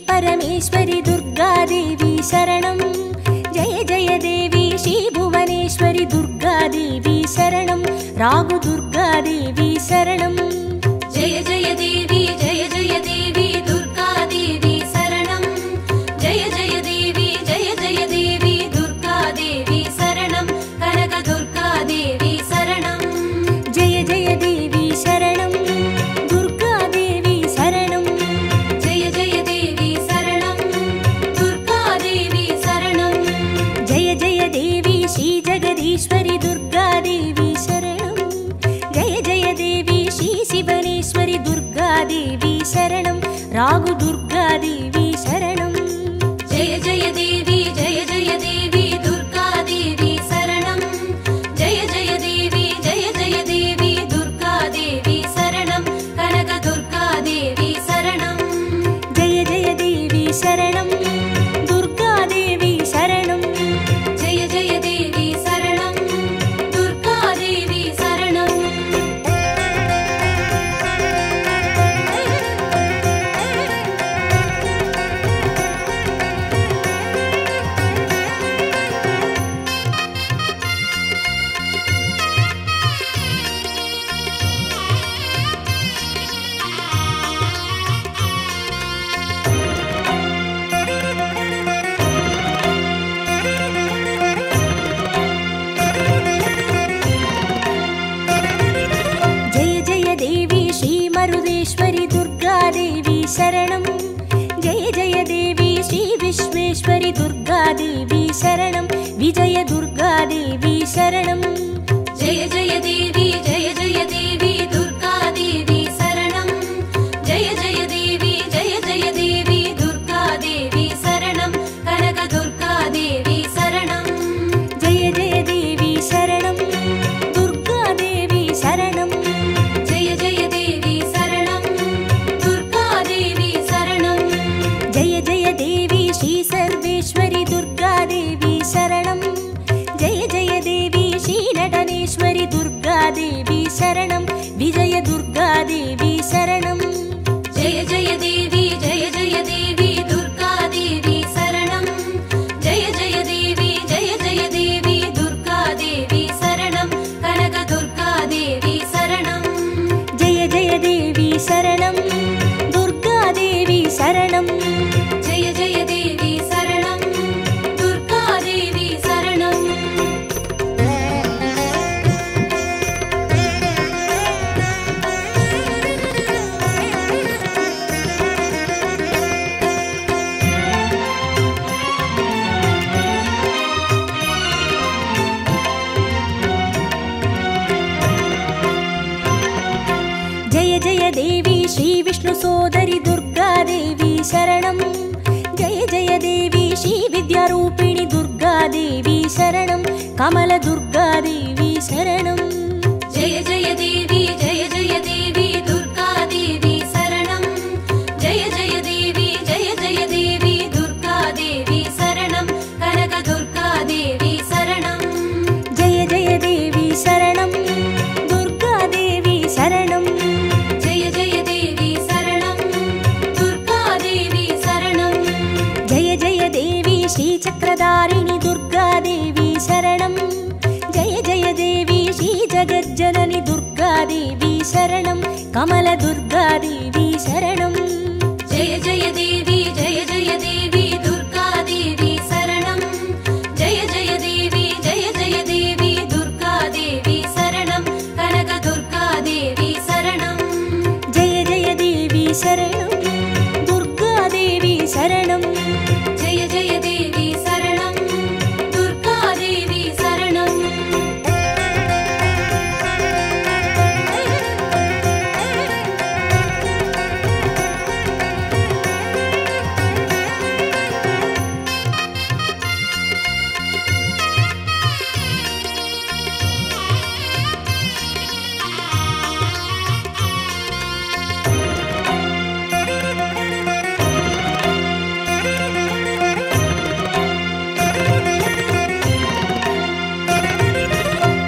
परमेश्वरि दुर्गादेवी शरणं जय जय देवी श्री भुवनेश्वरि दुर्गादेवी शरणं रागु दुर्गादेवी शरणं जय जय देवी दुर्गादेवी शरणं जय जय देवी दुर्गादेवी शरणं कनक दुर्गादेवी शरणं जय जय देवी शरणं दुर्गादेवी शरणं जय जय देवी शरणं दुर्गादेवी शरणं जय जय देवी श्री जगदीश्वरि दुर्गादेवी शरणं जय जय देवी श्री शिवनेश्वरि दुर्गादेवी शरणं रागु दुर्गादेवी शरणं जय जय देवी दुर्गादेवी शरणं जय जय देवी दुर्गादेवी शरणं कनक दुर्गादेवी शरणं जय जय देवी शरणं दुर्गादेवी शरणं जय जय देवी शरणं दुर्गादेवी शरणं जय जय देवी श्री मरुदेश्वरि दुर्गादेवी शरणं जय जय देवी श्री विश्वेश्वरि दुर्गादेवी शरणं विजय दुर्गादेवी शरणं जय जय देवी दुर्गादेवी शरणं जय जय देवी दुर्गादेवी शरणं कनक दुर्गादेवी शरणं जय जय देवी शरणं दुर्गादेवी शरणं जय जय देवी शरणं दुर्गादेवी शरणं जय जय देवी श्री सर्वेश्वरि दुर्गादेवी शरणं जय जय देवी श्री नटनेश्वरि दुर्गादेवी शरणं विजय दुर्गादेवी शरणं जय जय देवी दुर्गादेवी शरणं जय जय देवी दुर्गादेवी शरणं कनक दुर्गादेवी शरणं जय जय देवी शरणं दुर्गादेवी शरणं जय जय देवी शरणं दुर्गादेवी शरणं जय जय देवी श्री विष्णु सोदरि दुर्गादेवी शरणं जय जय देवी श्री विद्यारूपिणि दुर्गादेवी शरणं कमल दुर्गादेवी शरणं जय जय देवी दुर्गादेवी शरणं जय जय देवी दुर्गादेवी शरणं कनक दुर्गादेवी शरणं जय जय देवी शरणं दुर्गादेवी शरणं जय जय देवी शरणं दुर्गादेवी शरणं जय जय देवी श्री चक्रधारिणि दुर्गादेवी शरणं जय जय देवी श्री जगज्जननि दुर्गादेवी शरणं कमल दुर्गादेवी शरणं जय जय देवी दुर्गादेवी शरणं जय जय देवी दुर्गादेवी शरणं कनक दुर्गादेवी शरणं जय जय देवी शरणं दुर्गादेवी शरणं जय जय देवी शरणं दुर्गादेवी शरणं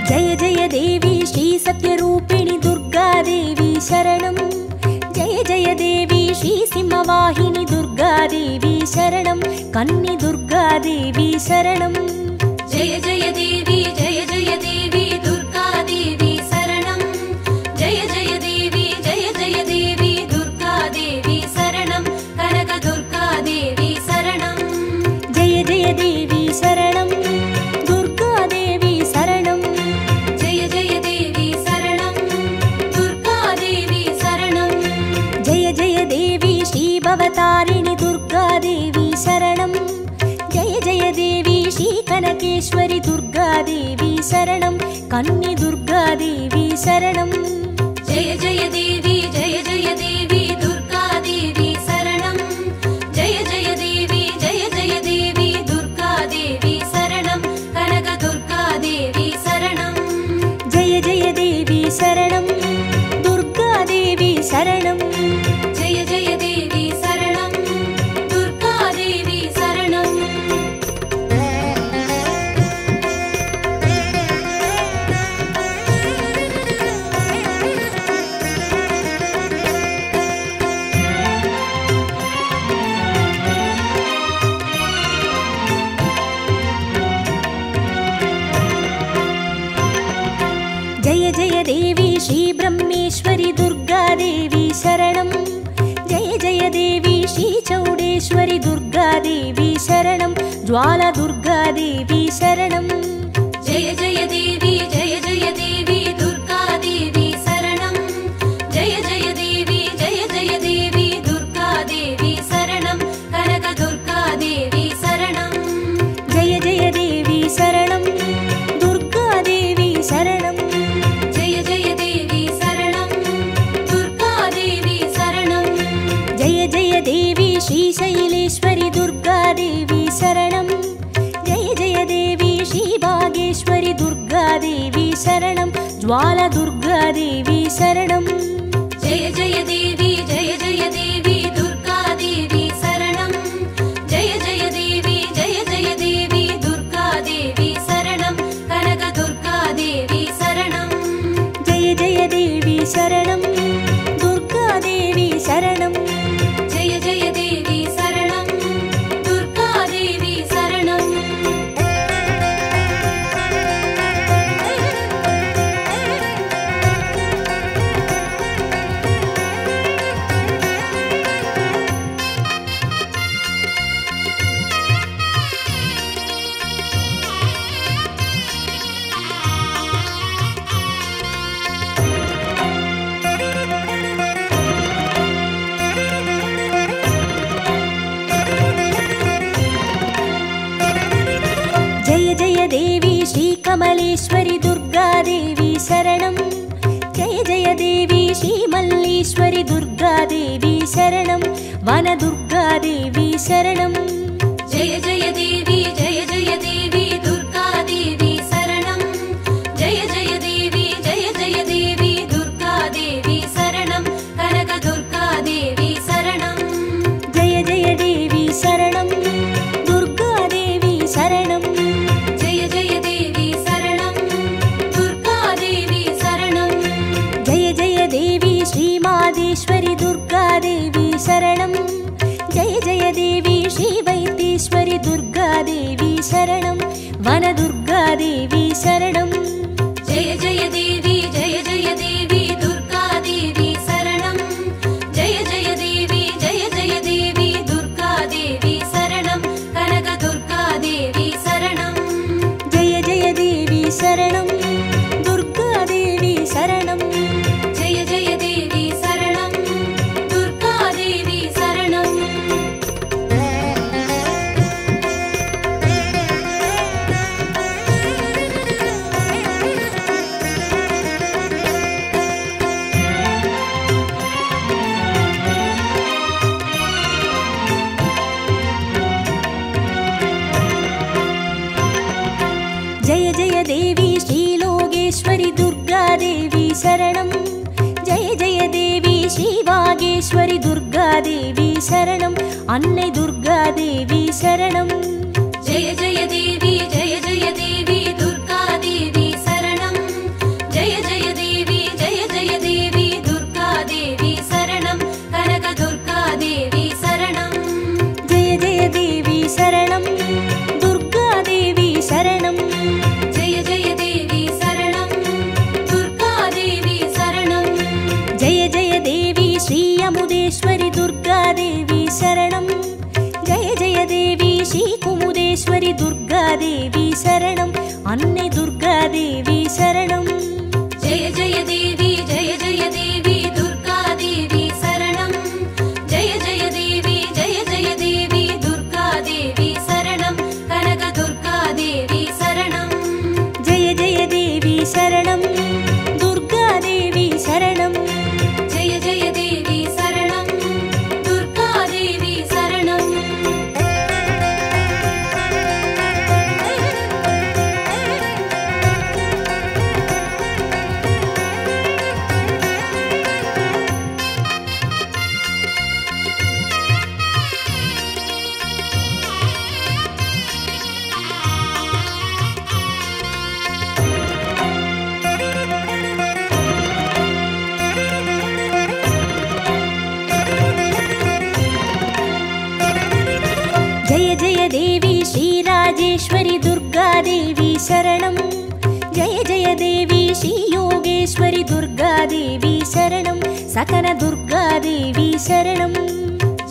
जय जय देवी श्री सत्यरूपिणि दुर्गादेवी शरणं जय जय देवी श्री सिंहवाहिनी दुर्गा दुर्गादेवी शरणं कन्नि दुर्गादेवी शरणं जय जय देवी दुर्गादेवी शरणं जय जय देवी दुर्गादेवी शरणं कनक दुर्गादेवी शरणं जय जय देवी शरणं दुर्गादेवी शरणं जय जय देवी शरणं दुर्गादेवी शरणं जय जय देवी श्रीभवतारिणि दुर्गादेवी शरणं जय जय देवी श्रीकनकेश्वरि दुर्गादेवी शरणं कन्नि दुर्गादेवी शरणं जय जय देवी दुर्गादेवी शरणं जय जय देवी दुर्गादेवी शरणं कनक दुर्गादेवी शरणं जय जय देवी शरणं दुर्गादेवी शरणं जय जय देवी शरणं दुर्गादेवी शरणं जय जय देवी श्रीब्रह्मेश्वरि दुर्गादेवी शरणं जय जय देवी श्रीचौडेश्वरि दुर्गादेवी शरणं ज्वाला दुर्गादेवी शरणं जय जय देवी दुर्गादेवी शरणं जय जय देवी दुर्गादेवी शरणं कनक दुर्गादेवी शरणं जय जय देवी शरणं दुर्गादेवी शरणं जय जय देवी शरणं दुर्गादेवी शरणं जय जय देवी श्रीशैलेश्वरि दुर्गादेवी शरणं जय जय देवी श्रीभागेश्वरि दुर्गादेवी शरणं ज्वाला दुर्गादेवी शरणं जय जय देवी दुर्गादेवी शरणं जय जय देवी दुर्गादेवी शरणं कनक दुर्गादेवी शरणं जय जय देवी शरणं दुर्गादेवी शरणं जय जय देवी शरणं दुर्गादेवी शरणं जय जय देवी श्रीकमलेश्वरि दुर्गादेवी शरणं जय जय देवी श्रीमल्लीश्वरि दुर्गादेवी शरणं वनदुर्गादेवी शरणं जय जय देवी दुर्गादेवी शरणं जय जय देवी दुर्गादेवी शरणं कनक दुर्गादेवी शरणं जय जय देवी शरणं दुर्गादेवी शरणं जय जय देवी शरणं दुर्गादेवी शरणं जय जय देवी श्रीमादेश्वरि दुर्गादेवी शरणं जय जय देवी श्रीवैद्येश्वरि दुर्गादेवी शरणं वनदुर्गादेवी शरणं जय जय देवी दुर्गादेवी शरणं जय जय देवी दुर्गादेवी शरणं कनक दुर्गादेवी शरणं जय जय देवी शरणं दुर्गादेवी शरणं जय जय देवी शरणं दुर्गादेवी शरणं जय जय देवी श्रीलोकेश्वरि दुर्गादेवी शरणं जय जय देवी श्रीवागेश्वरि दुर्गादेवी शरणं अन्नै दुर्गादेवी शरणं जय जय देवी दुर्गादेवी शरणं जय जय देवी दुर्गादेवी शरणं कनक दुर्गादेवी शरणं துர்காதேவி சரணம். அன்னை துர்காதேவி சரணம். ஜெய ஜெய தேவி ஜெய ஜெய தேவி துர்காதேவி சரணம். ஜெய ஜெய தேவி ஜெய ஜெய தேவி துர்காதேவி சரணம். கனக துர்காதேவி சரணம். ஜெய ஜெய தேவி சரணம். துர்காதேவி சரணம். ஜெய ஜெய தேவி சரணம். துர்காதேவி சரணம். जय जय देवी श्रीराजेश्वरी दुर्गादेवी शरणं. जय जय देवी श्रीयोगेश्वरी दुर्गादेवी शरणं. सकल दुर्गादेवी शरणं.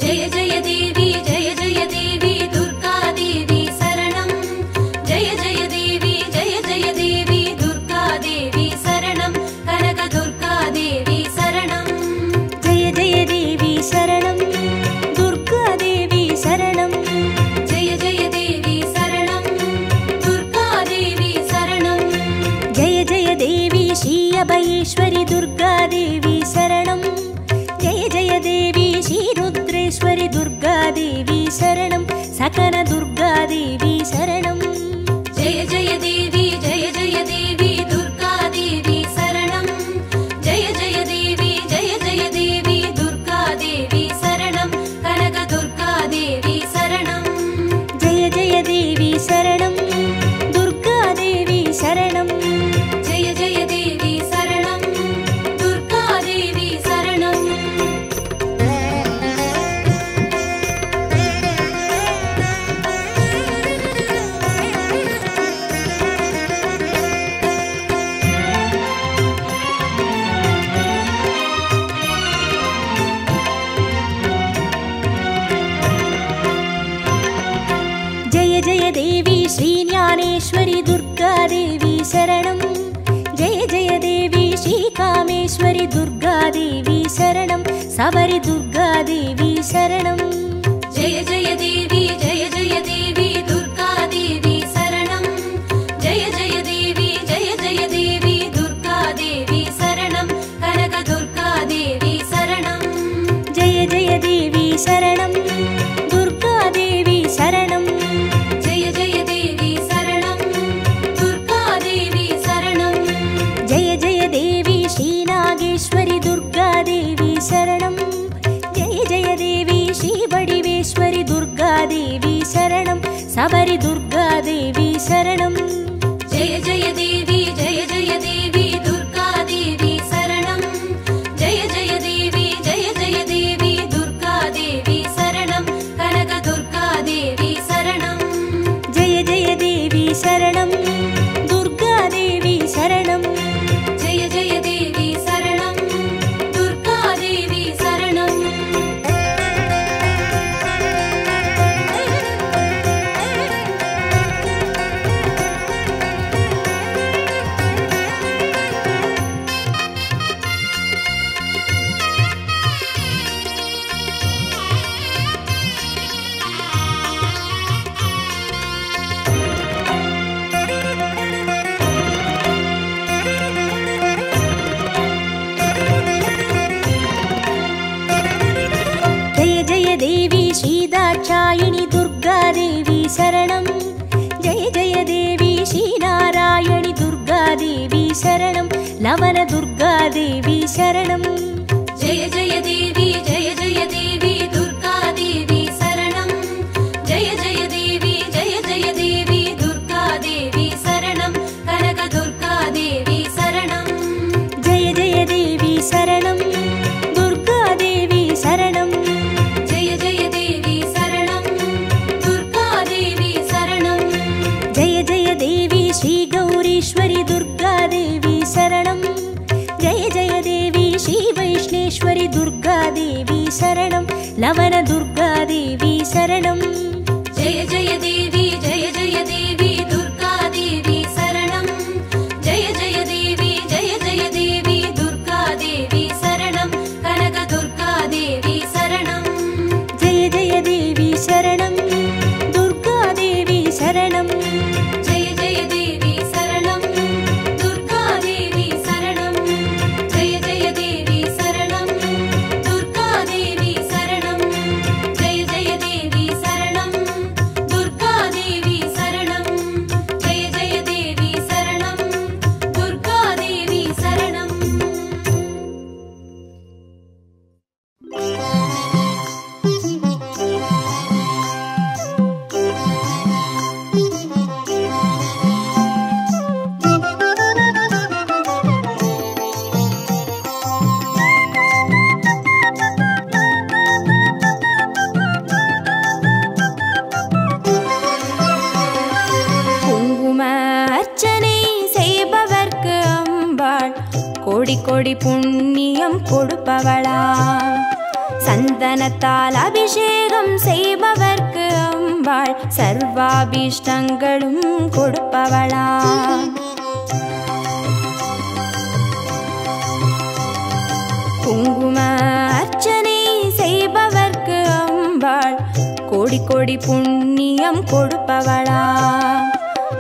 जय जय देवी जय जय देवी दुर्गादेवी शरणं. जय जय देवी जय जय देवी दुर्गादेवी शरणं. कनक दुर्गादेवी शरणं. जय जय देवी शरणं. दुर्गादेवी शरणं. जय जय देवी शरणं. दुर्गादेवी शरणं. जय जय देवी श्री अभयेश्वरी दुर्गादेवी शरणं. जय जय देवी श्री रुद्रेश्वरी दुर्गादेवी शरणं. सकल दुर्गादेवी शरणं. जय जय देवी जय जय देवी दुर्गादेवी शरणं. जय जय देवी जय जय देवी दुर्गादेवी शरणं. कनक दुर्गादेवी शरणं. जय जय देवी शरणं. दुर्गादेवी शरणं. जय जय देवी शरणं. दुर्गादेवी शरणं. जय जय देवी श्रीज्ञानेश्वरी दुर्गादेवी शरणं. जय जय देवी श्रीकामेश्वरी दुर्गादेवी शरणं. सबरी दुर्गादेवी शरणं. जय जय देवी जय जय देवी दुर्गादेवी शरणं. जय जय देवी जय जय देवी दुर्गादेवी शरणं. कनक दुर्गादेवी शरणं. जय जय देवी शरणं. दुर्गादेवी शरणं. जय जय देवी शरणं. दुर्गादेवी शरणं. जय जय देवी श्रीनागेश्वरी दुर्गादेवी शरणं. जय जय देवी श्रीवडिवेश्वरी दुर्गादेवी शरणं. सबरी दुर्गादेवी शरणं. जय जय देवी जय जय देवी दुर्गादेवी शरणं. जय जय देवी जय जय देवी दुर्गादेवी शरणं. कनक दुर्गादेवी शरणं. जय जय देवी शरणं. दुर्गादेवी शरणं. जय जय देवी शरणं. दुर्गादेवी शरणं. जय जय देवी श्रीदाक्षायिणी दुर्गादेवी शरणं. जय जय देवी श्रीनारायणी दुर्गादेवी शरणं. लवन दुर्गादेवी शरणं. जय जय देवी जय जय देवी दुर्गादेवी शरणं. जय जय देवी जय जय देवी दुर्गादेवी शरणं. कनक दुर्गादेवी शरणं. जय जय देवी शरणं. दुर्गादेवी शरणं. जय जय देवी शरणं. दुर्गादेवी शरणं. जय जय देवी श्रीगौरीश्वरी दुर्गादेवी शरणं. जय जय देवी श्रीवैष्णेश्वरी दुर्गादेवी शरणं. लवन दुर्गादेवी शरणं. जय जय देवी जय जय देवी கோடி புண்ணியம் கொடுப்பவளாம். சந்தனத்தால் அபிஷேகம் செய்பவர்க்கு அம்பாள் சர்வாபீஷ்டங்களும் கொடுப்பவளாம். குங்கும அர்ச்சனை செய்பவர்க்கு அம்பாள் கோடி கோடி புண்ணியம் கொடுப்பவளாம்.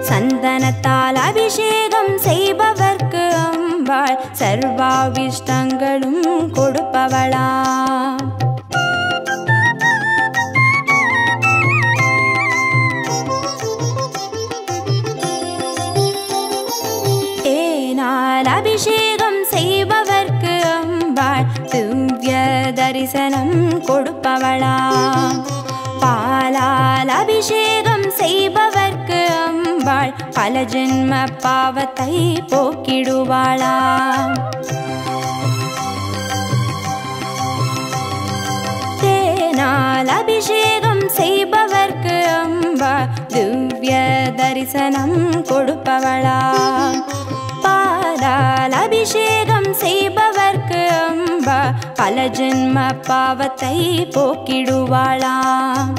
சந்தனத்தால் அபிஷேகம் செய்பவர்க்கு அம்பாள் சர்வாபீஷ்டங்களும் கொடுப்பவளாம். தேனால் அபிஷேகம் செய்பவர்க்கு அம்பாள் திவ்ய தரிசனம் கொடுப்பவளாம். பாலால் அபிஷேகம் செய்பவர்க்கு அம்பாள் பல ஜென்ம பாவத்தை போக்கிடுவாளாம். தேனால் அபிஷேகம் செய்பவர்க்கு அம்பாள் திவ்ய தரிசனம் கொடுப்பவளாம். பாலால் அபிஷேகம் செய்பவர்க்கு அம்பா பல ஜென்ம பாவத்தை போக்கிடுவாளாம்.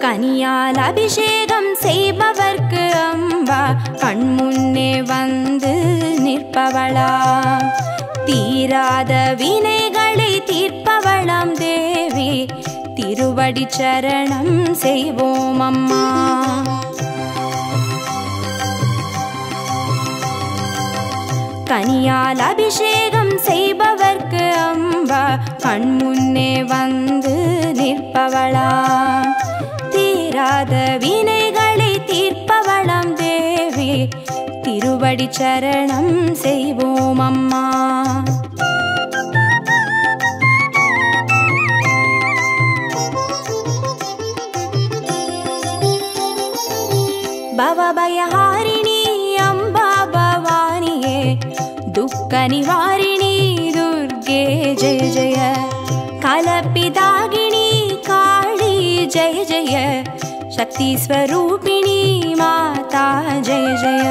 கனியால் அபிஷேகம் செய்பவர்க்கு அம்பா கண்முன்னே வந்து நிற்பவளாம். தீராத வினைகளை தீர்ப்பவளாம் தேவி திருவடி சரணம் செய்வோம் அம்மா. கனியால் அபிஷேகம் செய்பவர்க்கு அம்பா கண்முன்னே வந்து நிற்பவளாம். தீராத வினைகளை தீர்ப்பவளாம் தேவி திருவடி சரணம் செய்வோம் அம்மா. பவபயஹாரிணி அம்பா பவானியே துக்க நிவாரிணி துர்गे जय जय. कलपिदागिनी काली जय जय. शक्ति स्वरूपिणी माता जय जय.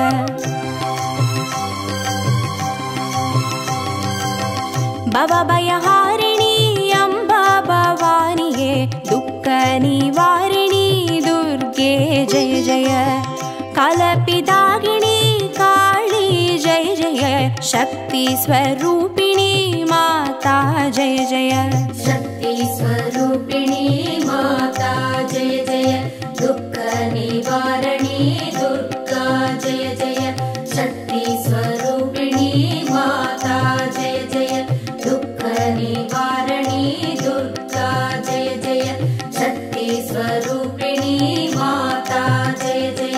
भवभयहारिणी अम्बा भवानिये दुःख निवारिणी दुर्गे जय जय. कलपिदागिनी काली जय जय. शक्ति स्वरूपिणी माता जय जय. शक्ति स्वरूपिणी माता जय जय. दुःख निवारणी दुर्गा जय जय. शक्ति स्वरूपिणी माता जय जय. दुःख निवारणी दुर्गा जय जय. शक्ति स्वरूपिणी माता जय जय.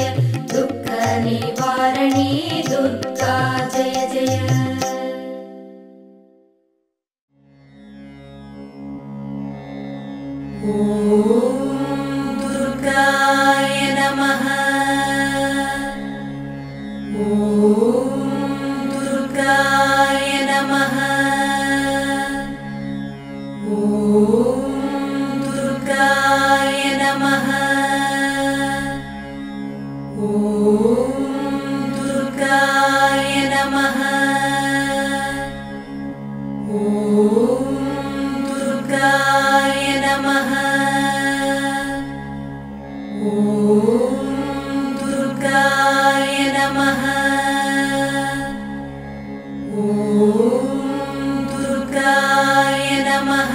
दुःख निवारणी दुर्गा जय जय. दुर्गाय नमः. दुर्गाय नमः. दुर्गाय नमः. दुर्गाय नमः. दुर्गाय नमः. दुर्गाय नमः. दुर्गाय नमः.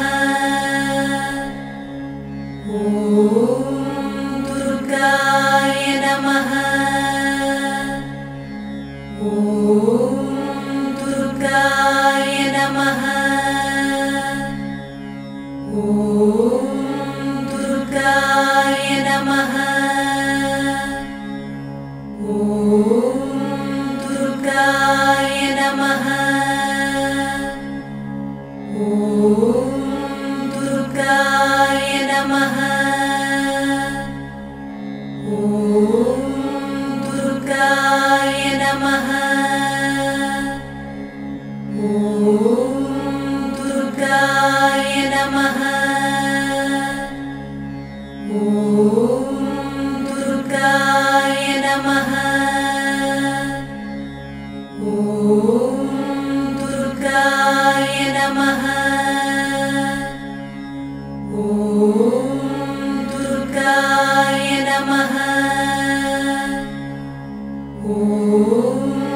दुर्गाय नमः. ॐ